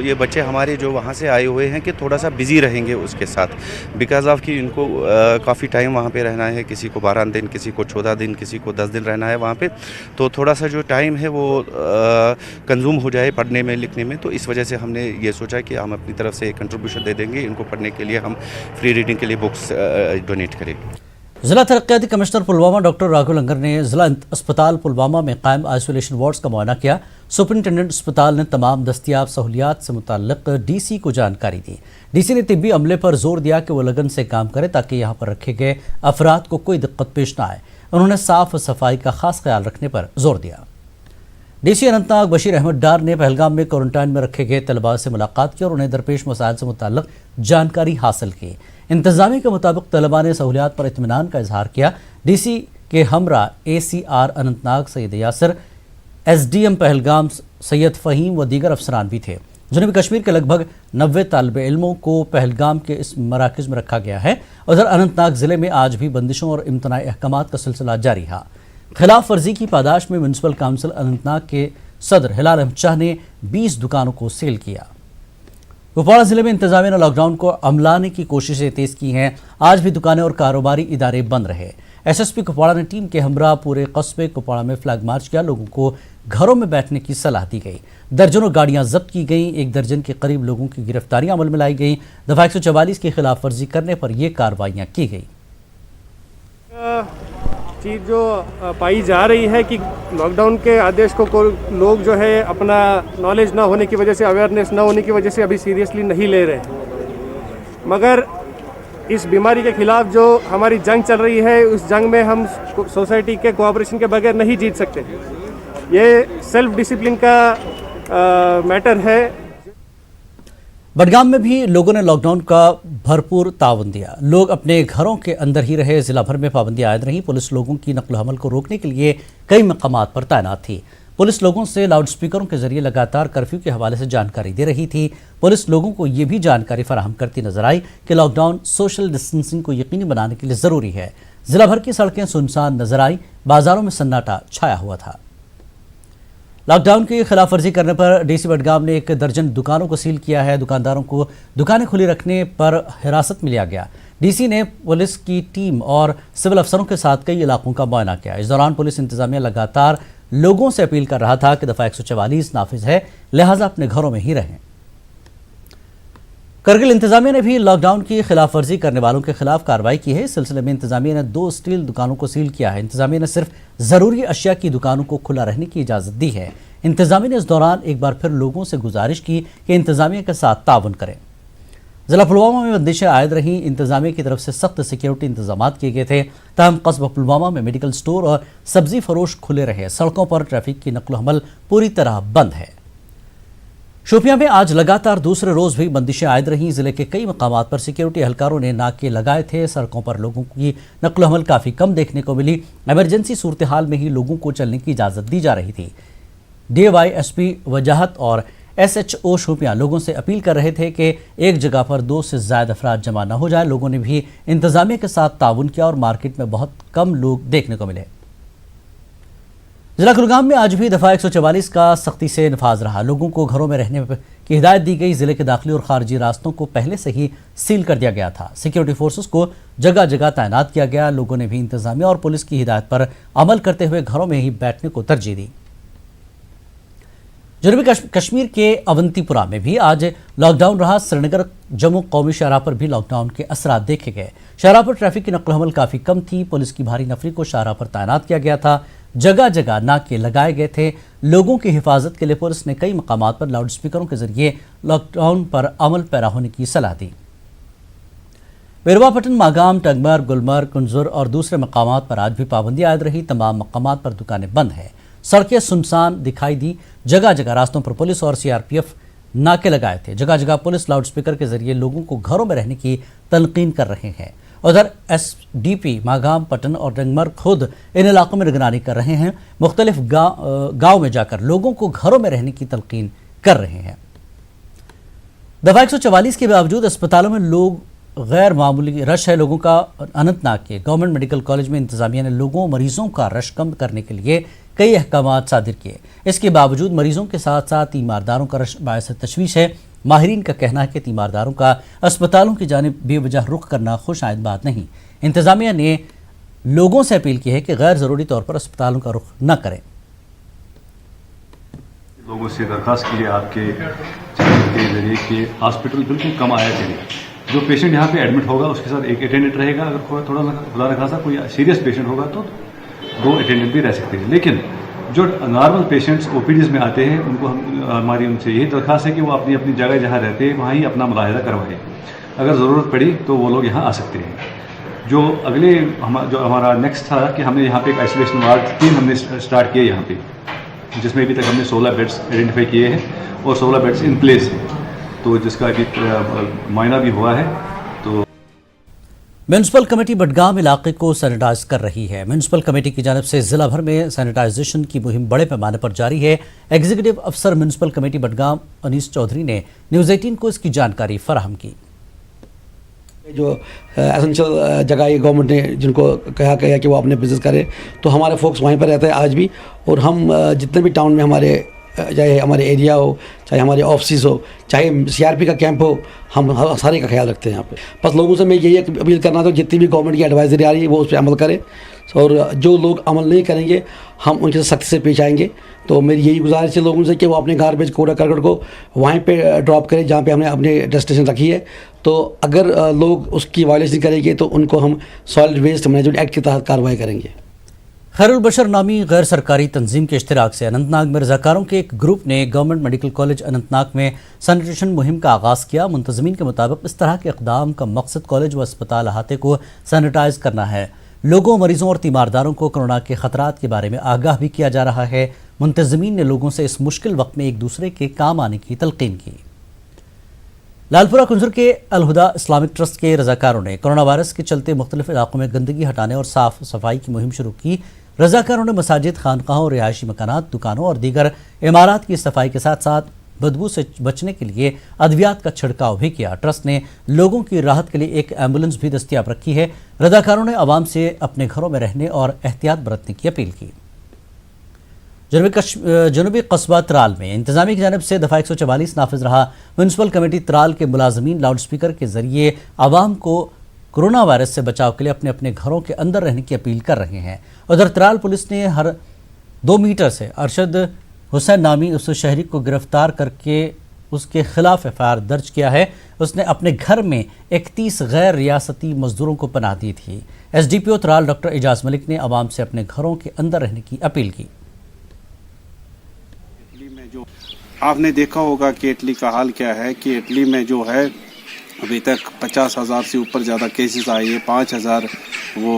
ये बच्चे हमारे जो वहाँ से आए हुए हैं कि थोड़ा सा बिज़ी रहेंगे उसके साथ, बिकॉज़ ऑफ कि इनको काफ़ी टाइम वहाँ पे रहना है। किसी को 12 दिन, किसी को 14 दिन, किसी को 10 दिन रहना है वहाँ पे, तो थोड़ा सा जो टाइम है वो कंज्यूम हो जाए पढ़ने में, लिखने में। तो इस वजह से हमने ये सोचा कि हम अपनी तरफ से कंट्रीब्यूशन दे देंगे इनको पढ़ने के लिए। हम फ्री रीडिंग के लिए बुक्स डोनेट करेंगे। जिला तरक्याती कमिश्नर पुलवामा डॉक्टर राघव लंगर ने जिला अस्पताल पुलवामा में कायम आइसोलेशन वार्ड्स का मुआयना किया। सुपरिंटेंडेंट अस्पताल ने तमाम दस्तियाब सहूलियात से मुताल्लिक डीसी को जानकारी दी। डीसी ने तिब्बी अमले पर जोर दिया कि वो लगन से काम करे ताकि यहाँ पर रखे गए अफराद को कोई दिक्कत पेश न आए। उन्होंने साफ सफाई का खास ख्याल रखने पर जोर दिया। डीसी अनंतनाग बशीर अहमद डार ने पहलगाम में क्वारंटाइन में रखे गए तलबा से मुलाकात की और उन्हें दरपेश मसाइल से मुताल्लिक जानकारी हासिल की। इंतजामिया के मुताबिक तलबा ने सहूलियात पर इत्मीनान का इजहार किया। डीसी के हमरा ACR अनंतनाग सैयद यासर, SDM पहलगाम सैयद फ़हीम व दीगर अफसरान भी थे। जनूबी कश्मीर के लगभग 90 तालिब इल्मों को पहलगाम के इस मराकज़ में रखा गया है। उधर अनंतनाग ज़िले में आज भी बंदिशों और इम्तनाई अहकामात का सिलसिला जारी रहा। खिलाफ वर्जी की पादाश में म्यूनसिपल काउंसिल अनंतनाग के सदर हिलाल अहमद शाह ने 20 दुकानों को सील किया। कुपवाड़ा जिले में इंतजामिया ने लॉकडाउन को अमलाने की कोशिशें तेज की हैं। आज भी दुकानें और कारोबारी इदारे बंद रहे। SSP कुपवाड़ा ने टीम के हमरा पूरे कस्बे कुपवाड़ा में फ्लैग मार्च किया। लोगों को घरों में बैठने की सलाह दी गई। दर्जनों गाड़ियां जब्त की गईं। 1 दर्जन के करीब लोगों की गिरफ्तारियां अमल में लाई गई। दफा 144 की खिलाफ वर्जी करने पर यह कार्रवाइयां की गई। चीज़ जो पाई जा रही है कि लॉकडाउन के आदेश को लोग जो है अपना नॉलेज ना होने की वजह से, अवेयरनेस ना होने की वजह से अभी सीरियसली नहीं ले रहे। मगर इस बीमारी के खिलाफ जो हमारी जंग चल रही है, उस जंग में हम सोसाइटी के कोऑपरेशन के बगैर नहीं जीत सकते। ये सेल्फ डिसिप्लिन का मैटर है। बडगाम में भी लोगों ने लॉकडाउन का भरपूर ताउन दिया। लोग अपने घरों के अंदर ही रहे। जिला भर में पाबंदियां आयद रहीं। पुलिस लोगों की नकल हमल को रोकने के लिए कई मकामात पर तैनात थी। पुलिस लोगों से लाउड स्पीकरों के जरिए लगातार कर्फ्यू के हवाले से जानकारी दे रही थी। पुलिस लोगों को ये भी जानकारी फराहम करती नजर आई कि लॉकडाउन सोशल डिस्टेंसिंग को यकीनी बनाने के लिए ज़रूरी है। जिला भर की सड़कें सुनसान नजर आई। बाजारों में सन्नाटा छाया हुआ था। लॉकडाउन की खिलाफ वर्जी करने पर डीसी बडगाम ने 1 दर्जन दुकानों को सील किया है। दुकानदारों को दुकानें खुली रखने पर हिरासत में लिया गया। डीसी ने पुलिस की टीम और सिविल अफसरों के साथ कई इलाकों का मुआयना किया। इस दौरान पुलिस इंतजामिया लगातार लोगों से अपील कर रहा था कि दफा 144 नाफिज है, लिहाजा अपने घरों में ही रहें। करगिल इंतजामिया ने भी लॉकडाउन की खिलाफ वर्जी करने वालों के खिलाफ कार्रवाई की है। इस सिलसिले में इंतजामिया ने 2 स्टील दुकानों को सील किया है। इंतजामिया ने सिर्फ जरूरी अशिया की दुकानों को खुला रहने की इजाजत दी है। इंतजामिया ने इस दौरान एक बार फिर लोगों से गुजारिश की कि इंतजामिया के साथ ताउन करें। जिला पुलवामा में बंदिशें आयद रहीं। इंतजामिया की तरफ से सख्त सिक्योरिटी इंतजाम किए गए थे। तहम कस्बा पुलवामा में मेडिकल स्टोर और सब्जी फरोश खुले रहे। सड़कों पर ट्रैफिक की नकलो हमल पूरी तरह बंद है। शोपियां में आज लगातार दूसरे रोज भी बंदिशें आयद रहीं। जिले के कई मकामात पर सिक्योरिटी एहलकारों ने नाके लगाए थे। सड़कों पर लोगों की नकलो हमल काफी कम देखने को मिली। इमरजेंसी सूरत हाल में ही लोगों को चलने की इजाजत दी जा रही थी। DYSP वजाहत और SHO शोपियां लोगों से अपील कर रहे थे कि एक जगह पर 2 से ज्यादा अफराद जमा न हो जाए। लोगों ने भी इंतजामिया के साथ ताउन किया और मार्केट में बहुत कम लोग देखने को मिले। जिला कुलगाम में आज भी दफा 144 का सख्ती से नफाज रहा। लोगों को घरों में रहने की हिदायत दी गई। जिले के दाखिली और खारजी रास्तों को पहले से ही सील कर दिया गया था। सिक्योरिटी फोर्सेस को जगह जगह तैनात किया गया। लोगों ने भी इंतजामिया और पुलिस की हिदायत पर अमल करते हुए घरों में ही बैठने को तरजीह दी। जनूबी कश्मीर के अवंतीपुरा में भी आज लॉकडाउन रहा। श्रीनगर जम्मू कौमी शाहराह पर भी लॉकडाउन के असरात देखे गए। शाहराह पर ट्रैफिक की नकल हमल काफी कम थी। पुलिस की भारी नफरी को शाहराह पर तैनात किया गया था। जगह जगह नाके लगाए गए थे। लोगों की हिफाजत के लिए पुलिस ने कई मकामात पर लाउड स्पीकरों के जरिए लॉकडाउन पर अमल पैरा होने की सलाह दी। बेरवापटन, मागाम, टंगमर, गुलमर्ग, कुंजुर और दूसरे मकामात पर आज भी पाबंदी आयद रही। तमाम मकामात पर दुकानें बंद हैं। सड़कें सुनसान दिखाई दी। जगह जगह रास्तों पर पुलिस और CRPF नाके लगाए थे। जगह जगह पुलिस लाउड स्पीकर के जरिए लोगों को घरों में रहने की तलकीन कर रहे हैं। उधर SDP मागाम, पटन और डंगमर खुद इन इलाकों में निगरानी कर रहे हैं। मुख्तलिफ गाँव में जाकर लोगों को घरों में रहने की तलकीन कर रहे हैं। दफा 144 के बावजूद अस्पतालों में लोग गैर मामूली रश है। लोगों का अनंतनाग के गवर्नमेंट मेडिकल कॉलेज में इंतजामिया ने मरीजों का रश कम करने के लिए कई अहकामात सादिर किए। इसके बावजूद मरीजों के साथ साथ तीमारदारों का रश बायस तशवीश है। माहिरीन का कहना है कि तीमारदारों का अस्पतालों की जानिब बेवजह रुख करना खुशाइंद बात नहीं। इंतजामिया ने लोगों से अपील की है कि गैर ज़रूरी तौर पर अस्पतालों का रुख न करें। लोगों से दरख्वास्त की है आपके चैनल के जरिए कि हॉस्पिटल बिल्कुल कम आया करें। जो पेशेंट यहाँ पे एडमिट होगा उसके साथ एक अटेंडेंट रहेगा। अगर थोड़ा खुदा न खासा कोई सीरियस पेशेंट होगा तो 2 अटेंडेंट भी रह सकते हैं। लेकिन जो नॉर्मल पेशेंट्स OPDs में आते हैं उनको हमारी उनसे यही दरख्वास्त है कि वो अपनी अपनी जगह जहाँ रहते हैं वहाँ ही अपना मुलाहिजा करवाएं। अगर ज़रूरत पड़ी तो वो लोग यहाँ आ सकते हैं। जो हमारा नेक्स्ट था कि हमने यहाँ पे एक आइसोलेशन वार्ड 3 हमने स्टार्ट किया यहाँ पे, जिसमें अभी तक हमने 16 बेड्स आइडेंटिफाई किए हैं और 16 बेड्स इन प्लेस हैं, तो जिसका अभी मुआयना भी हुआ है। तो म्यूनसिपल कमेटी बडगाम इलाके को सैनिटाइज कर रही है। म्यूनसिपल कमेटी की जानिब से जिला भर में सैनिटाइजेशन की मुहिम बड़े पैमाने पर जारी है। एग्जीक्यूटिव अफसर म्यूनसिपल कमेटी बडगाम अनीस चौधरी ने न्यूज़ 18 को इसकी जानकारी फराहम की। जो एसेंशियल जगह ये गवर्नमेंट ने जिनको कहा गया कि वो अपने बिजनेस करें, तो हमारे फोकस वहीं पर रहता है आज भी। और हम जितने भी टाउन में हमारे चाहे हमारे एरिया हो, चाहे हमारे ऑफिस हो, चाहे CRP का कैंप हो, हम सारे का ख्याल रखते हैं यहाँ पे। बस लोगों से मैं यही अपील करना था, जितनी भी गवर्नमेंट की एडवाइजरी आ रही है वो उस पर अमल करें और जो लोग अमल नहीं करेंगे हम उनके साथ सख्ती से पेश आएंगे। तो मेरी यही गुजारिश है लोगों से कि वो अपने गार्बेज कूड़ा करकट को वहीं पे ड्रॉप करें जहाँ पे हमने अपनी डेस्टिनेशन रखी है। तो अगर लोग उसकी वायलेशन करेंगे तो उनको हम सॉलिड वेस्ट मैनेजमेंट एक्ट के तहत कार्रवाई करेंगे। खैरुल बशर नामी गैर सरकारी तंजीम के इश्तिराक से अनंतनाग में रज़ाकारों के एक ग्रुप ने गवर्नमेंट मेडिकल कॉलेज अनंतनाग में सैनिटेशन मुहिम का आगाज़ किया। मुंतज़मीन के मुताबिक इस तरह के इक़दाम का मकसद कॉलेज व अस्पताल अहाते को सैनिटाइज करना है। लोगों, मरीजों और तीमारदारों को कोरोना के खतरात के बारे में आगाह भी किया जा रहा है। मुंतज़मीन ने लोगों से इस मुश्किल वक्त में एक दूसरे के काम आने की तलकीन की। लालपुरा कुंजुर के अलहुदा इस्लामिक ट्रस्ट के रज़ाकारों ने कोरोना वायरस के चलते मुख्तलिफ इलाकों में गंदगी हटाने और साफ सफाई की मुहिम शुरू की। रज़ाकारों ने मसाजिद, खानकाहों, रिहायशी मकानात, दुकानों और दीगर इमारात की सफाई के साथ साथ बदबू से बचने के लिए अद्वियात का छिड़काव भी किया। ट्रस्ट ने लोगों की राहत के लिए एक एम्बुलेंस भी दस्तियाब रखी है। रज़ाकारों ने आवाम से अपने घरों में रहने और एहतियात बरतने की अपील की। जनूबी कस्बा त्राल में इंतजामिया की जानब से दफ़ा 144 नाफिज रहा। म्यूनसिपल कमेटी त्राल के मुलाजमीन लाउड स्पीकर के जरिए आवाम को कोरोना वायरस से बचाव के लिए अपने अपने घरों के अंदर रहने की अपील कर रहे हैं। उधर त्राल पुलिस ने हर 2 मीटर से अरशद हुसैन नामी उस शहरी को गिरफ्तार करके उसके खिलाफ एफआईआर दर्ज किया है। उसने अपने घर में 31 गैर रियासती मजदूरों को पनाह दी थी। एसडीपीओ त्राल डॉक्टर एजाज मलिक ने आवाम से अपने घरों के अंदर रहने की अपील की। आपने देखा होगा कि इटली का हाल क्या है कि इटली में जो है अभी तक 50,000 से ऊपर ज़्यादा केसेस आए हैं, 5,000 वो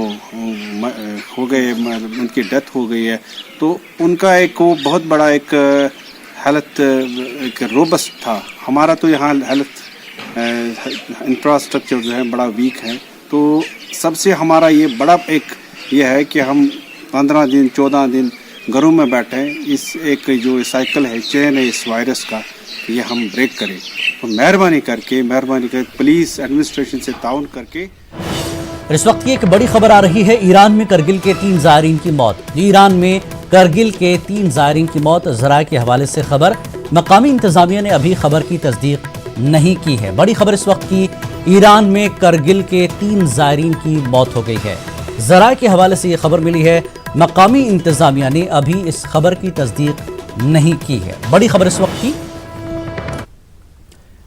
हो गए, उनकी डेथ हो गई है। तो उनका एक वो बहुत बड़ा एक हेल्थ एक रोबस्ट था। हमारा तो यहाँ हेल्थ इंफ्रास्ट्रक्चर जो है बड़ा वीक है। तो सबसे हमारा ये बड़ा एक ये है कि हम 15 दिन 14 दिन घरों में बैठे, इस एक जो साइकिल है, चेन है इस वायरस का, ये हम ब्रेक करें। तो मेहरबानी करके पुलिस एडमिनिस्ट्रेशन से ताउन करके। इस वक्त की एक बड़ी खबर आ रही है। ईरान में करगिल के 3 ज़ायरीन की मौत। ईरान में करगिल के 3 ज़ायरीन की मौत। ज़राए के हवाले से खबर। मकामी इंतजामिया ने अभी खबर की तस्दीक नहीं की है। बड़ी खबर इस वक्त की, ईरान में करगिल के 3 ज़ायरीन की मौत हो गई है। ज़राए के हवाले से ये खबर मिली है। मकामी इंतजामिया ने अभी इस खबर की तस्दीक नहीं की है। बड़ी खबर इस वक्त की।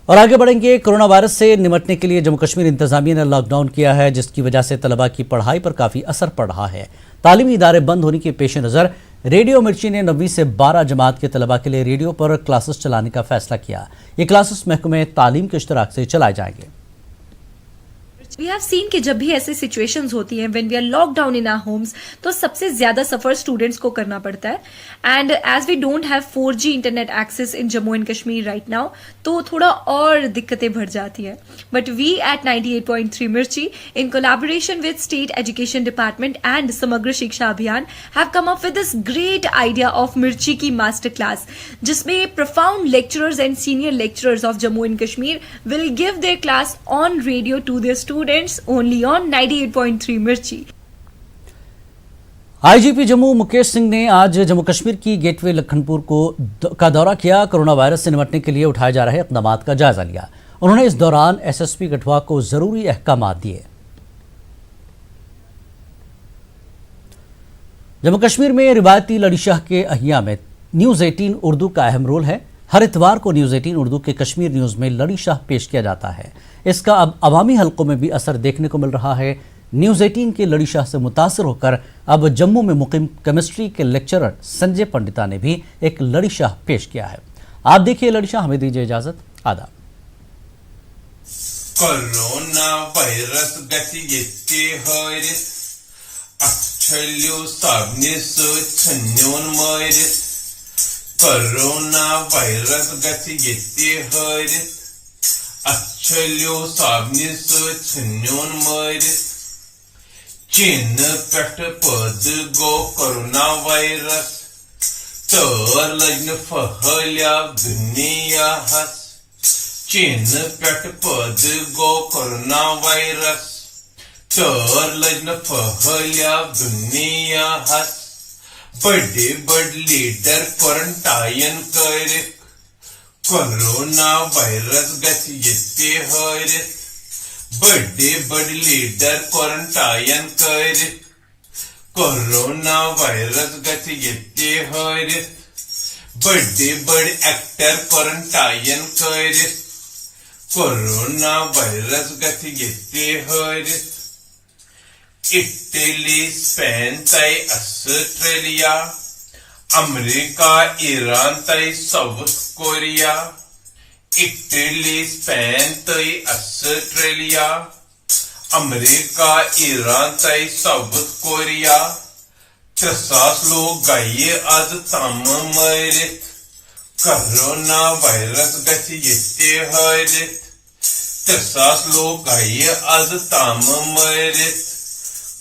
और आगे बढ़ेंगे। कोरोना वायरस से निपटने के लिए जम्मू कश्मीर इंतजामिया ने लॉकडाउन किया है, जिसकी वजह से तलबा की पढ़ाई पर काफ़ी असर पड़ रहा है। तालीमी इदारे बंद होने के पेश नज़र रेडियो मिर्ची ने 9वीं से 12 जमात के तलबा के लिए रेडियो पर क्लासेस चलाने का फैसला किया। ये क्लासेस महकमे तालीम के इश्तराक से चलाए जाएंगे। We have seen कि जब भी ऐसे सिचुएशंस होती हैं when we are locked down in our homes, तो सबसे ज्यादा सफर स्टूडेंट्स को करना पड़ता है। And as we don't have 4G internet access in Jammu and Kashmir right now, तो थोड़ा और दिक्कतें बढ़ जाती हैं। But we at 98.3 Mirchi in collaboration with state education department and Samagra Shiksha Abhiyan have come up with this great idea of Mirchi की मास्टर क्लास, जिसमें profound lecturers and senior lecturers of Jammu and Kashmir will give their class on radio to their students only on 98.3 मिर्ची। IGP Jammu Mukesh Singh ने आज जम्मू कश्मीर की gateway Lakhanpur का दौरा किया। Corona virus से निपटने के लिए उठाए जा रहे इक़दामात का जायजा लिया। उन्होंने इस दौरान एसएसपी गढ़वा को जरूरी अहकामात दिए। जम्मू कश्मीर में रिवायती लड़ी शाह के अहिया में न्यूज़ 18 उर्दू का अहम रोल है। हर इतवार को न्यूज़ 18 उर्दू के कश्मीर न्यूज़ में लड़ी शाह पेश किया जाता है। इसका अब अवामी हलकों में भी असर देखने को मिल रहा है। न्यूज़ 18 के लड़ी शाह से मुतासर होकर अब जम्मू में मुकीम केमिस्ट्री के लेक्चरर संजय पंडिता ने भी एक लड़ी शाह पेश किया है। आप देखिए लड़ी शाह। हमें दीजिए इजाजत। आदाब। कोरोना वायरस गति हरिस अच्छल्यो साबनिस छन्योन मरिस कोरोना वायरस गति हरिस अच्छल्यो साबनिस छन्योन मरिस चीन पेट पद गो कोरोना वायरस तर लग्न फहल्या दुनिया हस चीन पेट पद गो कोरोना वायरस तर लग्न फहल्या दुनिया हस बड़े बड़े लीडर क्वारंटाइन कर कोरोना वायरस गति हरिस बड़े बड़े लीडर क्वारंटाइन कर कोरोना वायरस गति हरिस बड़े बड़े एक्टर क्वारंटाइन कर कोरोना वायरस गति हरिस इटली स्पेन तय ऑस्ट्रेलिया अमेरिका ईरान तय साउथ कोरिया इटली स्पेन तय ऑस्ट्रेलिया अमेरिका ईरान तय साउथ कोरिया 300 लोग गए आज तम मरित कोरोना वायरस गति हरित 300 लोग गए आज तम मरित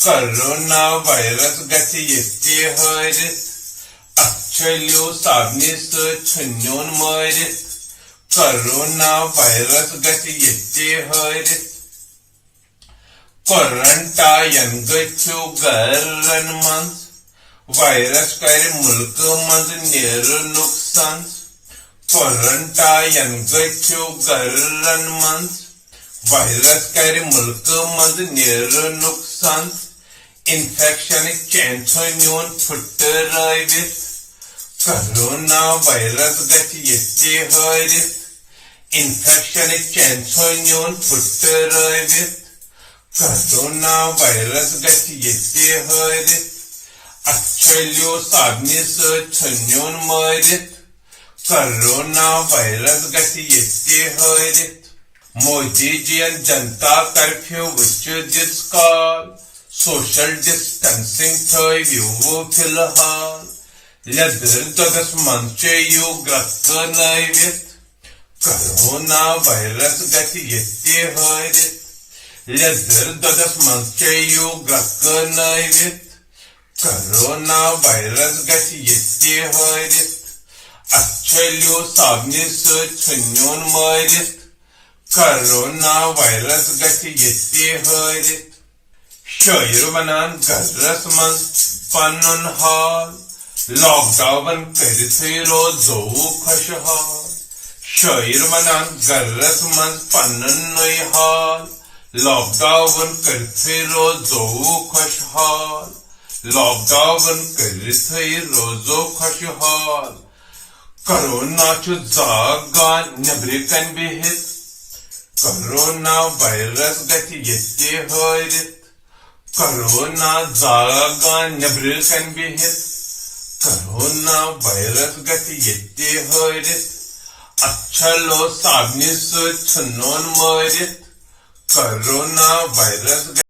कोरोना वायरस गति हरित अच्छल्यो साबनिस छन्योन मरित कोरोना वायरस गति हरित क्वारंटाइन गच्छो गरन मंस वायरस कर मुल्क मज नेर नुकसान क्वारंटाइन गो गरन मज वायरस कर मुल्क मज नेर नुकसान इन्फेक्शन चैन फुटरवित कोरोना वायरस गति हरित इन्फेक्शन चैन फुटरवित कोरोना वायरस गति हरित अच्छल्यो साबनी छन्योन मरित कोरोना वायरस गति हरित मोदी जीन जनता कर्फ्यू वुच दिस काल सोशल डिस्टेंसिंग थो फिलहाल लेदर ददस मंचे यू ग्रक नवित कोरोना वायरस गति हरित लेदर ददस मंचे यू ग्रक नवित कोरोना वायरस गति हरित अच्छल्यो साबनी छन्योन मरित कोरोना वायरस गति हरित शोर वनान गरस मज पनुन हाल लॉकडाउन कर रोजो खुशहाल शोर वनान गरस मज पनुन हाल लॉकडाउन कर रोजो खुशहाल लॉकडाउन कर रोजो खुशहाल कोरोना जागान नबरिकन बिहित कोरोना वायरस गति हरित कोरोना जागान नबरिकन बिहित कोरोना वायरस गति हरित अच्छलो साबनी छनोन मरित कोरोना वायरस